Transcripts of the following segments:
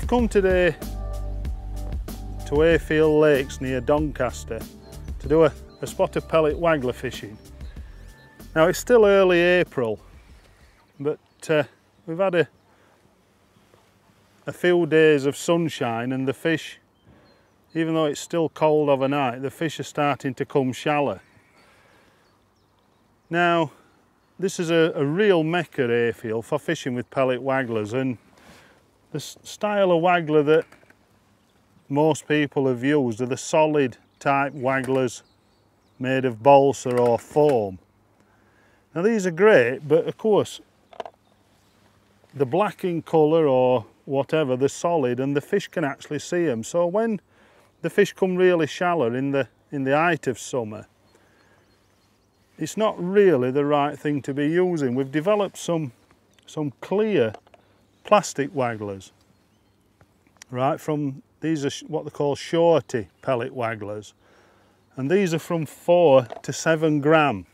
come today to Hayfield Lakes near Doncaster to do a spot of pellet waggler fishing. Now it's still early April, but we've had a few days of sunshine, and the fish, even though it's still cold overnight, the fish are starting to come shallow. Now this is a real mecca Hayfield for fishing with pellet wagglers, and the style of waggler that most people have used are the solid type wagglers made of balsa or foam. Now these are great, but of course the black in colour or whatever, they're solid and the fish can actually see them. So when the fish come really shallow in the height of summer, it's not really the right thing to be using. We've developed some clear plastic wagglers, right? These are what they call shorty pellet wagglers, and these are from 4 to 7 gram.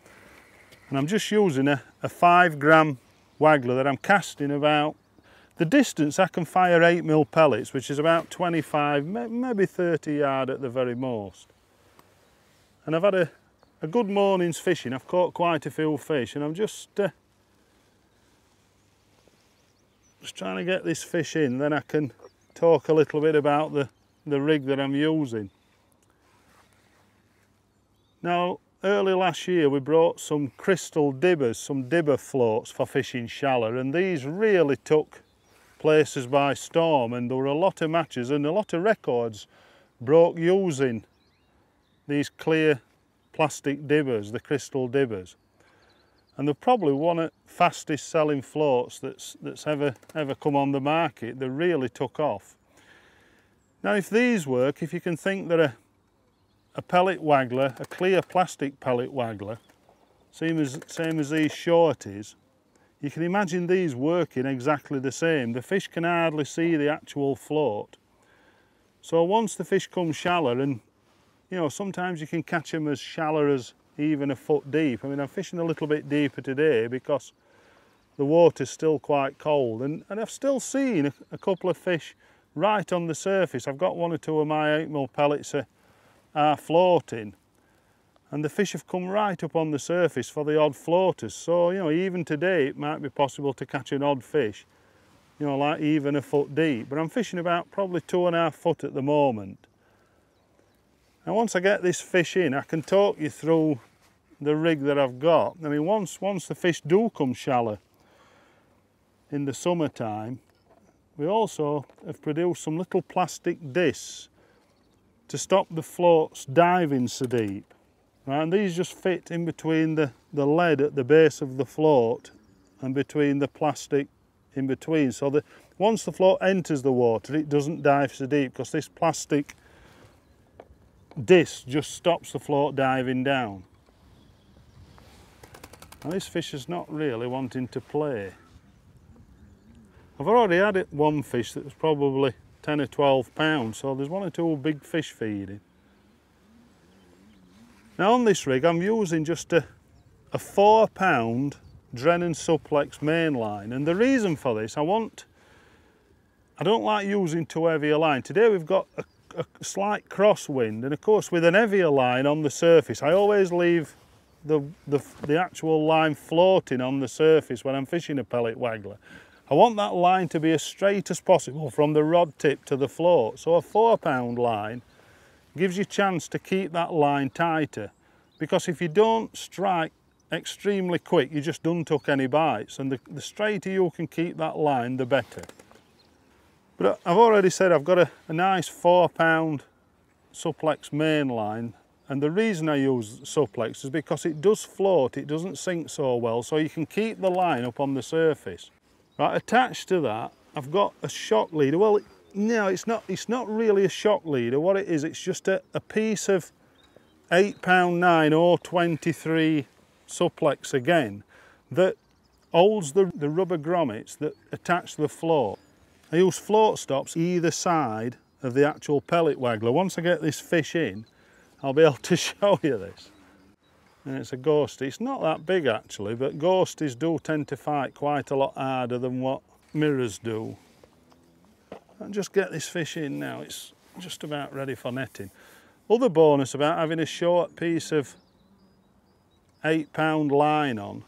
And I'm just using a 5 gram waggler that I'm casting about the distance I can fire 8mm pellets, which is about 25, maybe 30 yard at the very most. And I've had a good morning's fishing. I've caught quite a few fish, and I'm just trying to get this fish in, then I can talk a little bit about the rig that I'm using. Now, early last year we brought some crystal dibbers, some dibber floats for fishing shallow, and these really took places by storm, and there were a lot of matches and a lot of records broke using these clear plastic dibbers, the crystal dibbers. And they're probably one of the fastest selling floats that's ever come on the market. They really took off. Now if these work, if you can think that a pellet waggler, a clear plastic pellet waggler, same as these shorties, you can imagine these working exactly the same. The fish can hardly see the actual float. So once the fish come shallow, and you know, sometimes you can catch them as shallow as even a foot deep. I mean, I'm fishing a little bit deeper today because the water's still quite cold, and I've still seen a couple of fish right on the surface. I've got 1 or 2 of my 8mm pellets are floating, and the fish have come right up on the surface for the odd floaters. So, you know, even today it might be possible to catch an odd fish, you know, like even a foot deep. But I'm fishing about probably 2.5 foot at the moment. Now once I get this fish in, I can talk you through the rig that I've got. I mean, once the fish do come shallow in the summertime, we also have produced some little plastic discs to stop the floats diving so deep. Right, and these just fit in between the lead at the base of the float and between the plastic in between, so that once the float enters the water it doesn't dive so deep, because this plastic disc just stops the float diving down. Now this fish is not really wanting to play. I've already had one fish that was probably 10 or 12 pounds, so there's 1 or 2 big fish feeding. Now on this rig I'm using just a 4 pound Drennan Suplex mainline, and the reason for this, I don't like using too heavy a line. Today we've got a slight crosswind, and of course with an heavier line on the surface I always leave the actual line floating on the surface when I'm fishing a pellet waggler. I want that line to be as straight as possible from the rod tip to the float, so a 4 pound line gives you a chance to keep that line tighter, because if you don't strike extremely quick you just don't tuck any bites, and the straighter you can keep that line the better. But I've already said I've got a nice 4 pound Suplex main line, and the reason I use Suplex is because it does float, it doesn't sink so well, so you can keep the line up on the surface. Right, attached to that I've got a shock leader. Well, no, it's not really a shock leader. What it is, it's just a piece of 8 pound 9 or 23 Suplex again that holds the rubber grommets that attach to the float. I use float stops either side of the actual pellet waggler. Once I get this fish in, I'll be able to show you this. And it's a ghostie. It's not that big actually, but ghosties do tend to fight quite a lot harder than what mirrors do. And just get this fish in now, it's just about ready for netting. Other bonus about having a short piece of 8-pound line on,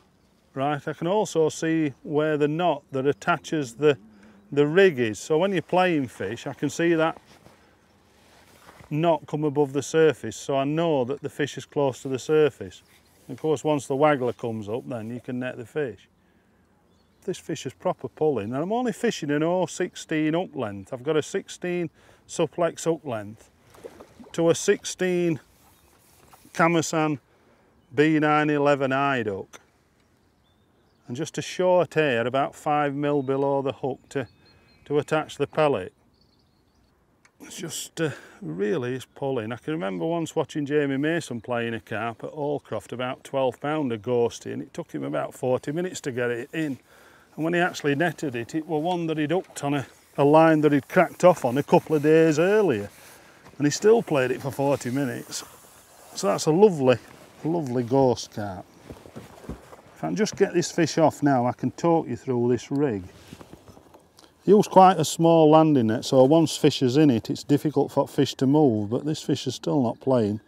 right, I can also see where the knot that attaches the rig is. So when you're playing fish, I can see that knot come above the surface, so I know that the fish is close to the surface. Of course, once the waggler comes up, then you can net the fish. This fish is proper pulling, and I'm only fishing an 0.16 hook length. I've got a 16 suplex hook length to a 16 Camasan B911 eyed hook, and just a short hair about 5mm below the hook to attach the pellet. It's just really is pulling. I can remember once watching Jamie Mason playing a carp at Allcroft, about 12-pounder ghosty, and it took him about 40 minutes to get it in. And when he actually netted it, it was one that he'd hooked on a line that he'd cracked off on a couple of days earlier. And he still played it for 40 minutes. So that's a lovely, lovely ghost carp. If I can just get this fish off now, I can talk you through this rig. I use quite a small landing net, so once fish is in it, it's difficult for fish to move, but this fish is still not playing.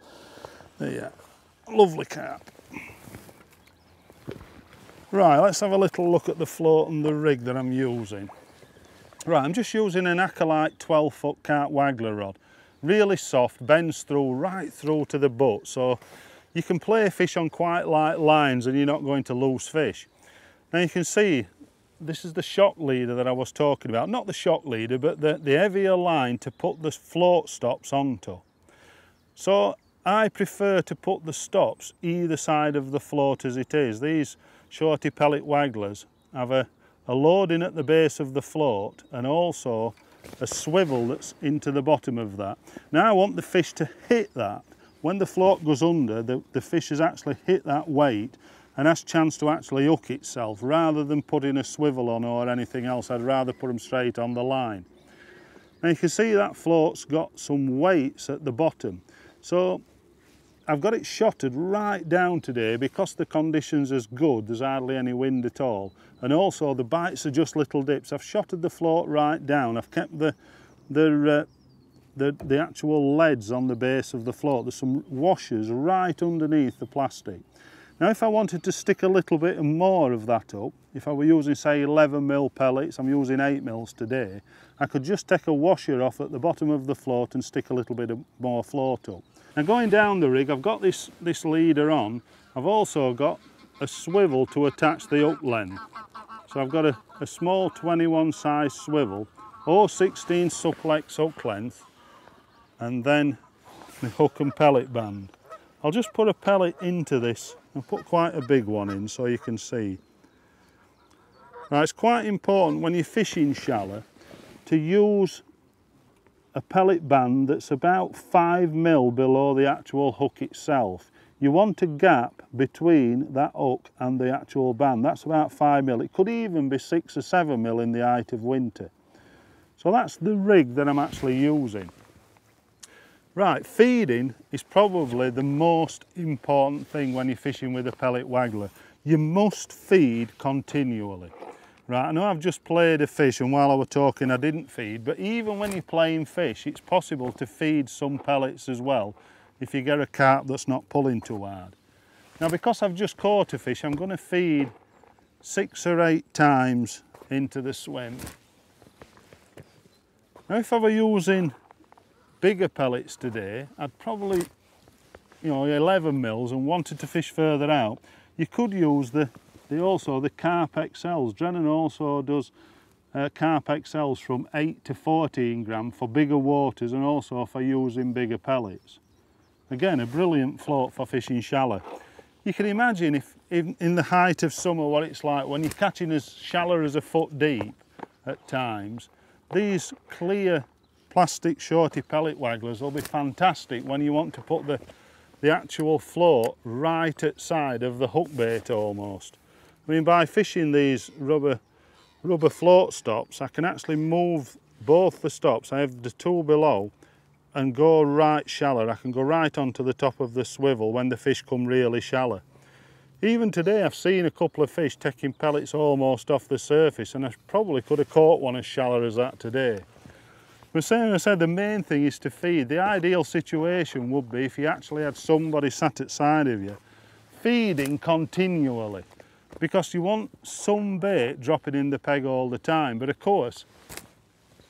There you are. Lovely carp. Right, let's have a little look at the float and the rig that I'm using. Right, I'm just using an Acolyte 12-foot carp waggler rod. Really soft, bends through right through to the butt, so you can play fish on quite light lines and you're not going to lose fish. Now you can see, this is the shock leader that I was talking about. Not the shock leader, but the heavier line to put the float stops onto. So I prefer to put the stops either side of the float as it is. These shorty pellet wagglers have a loading at the base of the float and also a swivel that's into the bottom of that. Now I want the fish to hit that. When the float goes under, the fish has actually hit that weight and has a chance to actually hook itself. Rather than putting a swivel on or anything else, I'd rather put them straight on the line. Now you can see that float's got some weights at the bottom. So I've got it shotted right down today because the conditions is good, there's hardly any wind at all, and also the bites are just little dips. I've shotted the float right down. I've kept the actual leads on the base of the float. There's some washers right underneath the plastic. Now if I wanted to stick a little bit more of that up, if I were using say 11mm pellets, I'm using 8mm today, I could just take a washer off at the bottom of the float and stick a little bit more float up. Now going down the rig, I've got this leader on. I've also got a swivel to attach the hook length. So I've got a small 21 size swivel, or 16 suplex hook length, and then the hook and pellet band. I'll just put a pellet into this and put quite a big one in so you can see. Now it's quite important when you're fishing shallow to use a pellet band that's about 5mm below the actual hook itself. You want a gap between that hook and the actual band. That's about 5mm. It could even be 6 or 7mm in the height of winter. So that's the rig that I'm actually using. Right, feeding is probably the most important thing when you're fishing with a pellet waggler. You must feed continually. Right, I know I've just played a fish and while I was talking I didn't feed, but even when you're playing fish, it's possible to feed some pellets as well if you get a carp that's not pulling too hard. Now because I've just caught a fish, I'm going to feed 6 or 8 times into the swim. Now if I were using bigger pellets today, I'd probably, 11mm and wanted to fish further out, you could use the carp XLs. Drennan also does carp XLs from 8 to 14 gram for bigger waters and also for using bigger pellets. Again, a brilliant float for fishing shallow. You can imagine if in the height of summer what it's like when you're catching as shallow as a foot deep at times. These clear plastic shorty pellet wagglers will be fantastic when you want to put the actual float right at side of the hook bait almost. I mean, by fishing these rubber float stops, I can actually move both the stops. I have the two below and go right shallow. I can go right onto the top of the swivel when the fish come really shallow. Even today I've seen a couple of fish taking pellets almost off the surface, and I probably could have caught one as shallow as that today. But as I said, the main thing is to feed. The ideal situation would be if you actually had somebody sat at side of you, feeding continually, because you want some bait dropping in the peg all the time. But of course,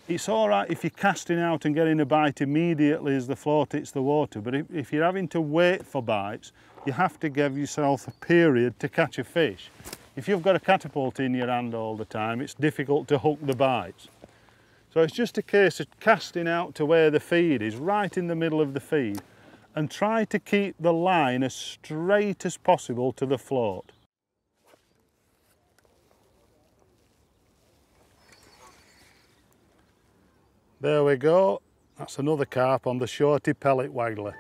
it's all right if you're casting out and getting a bite immediately as the float hits the water, but if you're having to wait for bites, you have to give yourself a period to catch a fish. If you've got a catapult in your hand all the time, it's difficult to hook the bites. So it's just a case of casting out to where the feed is, right in the middle of the feed, and try to keep the line as straight as possible to the float. There we go, that's another carp on the shorty pellet waggler.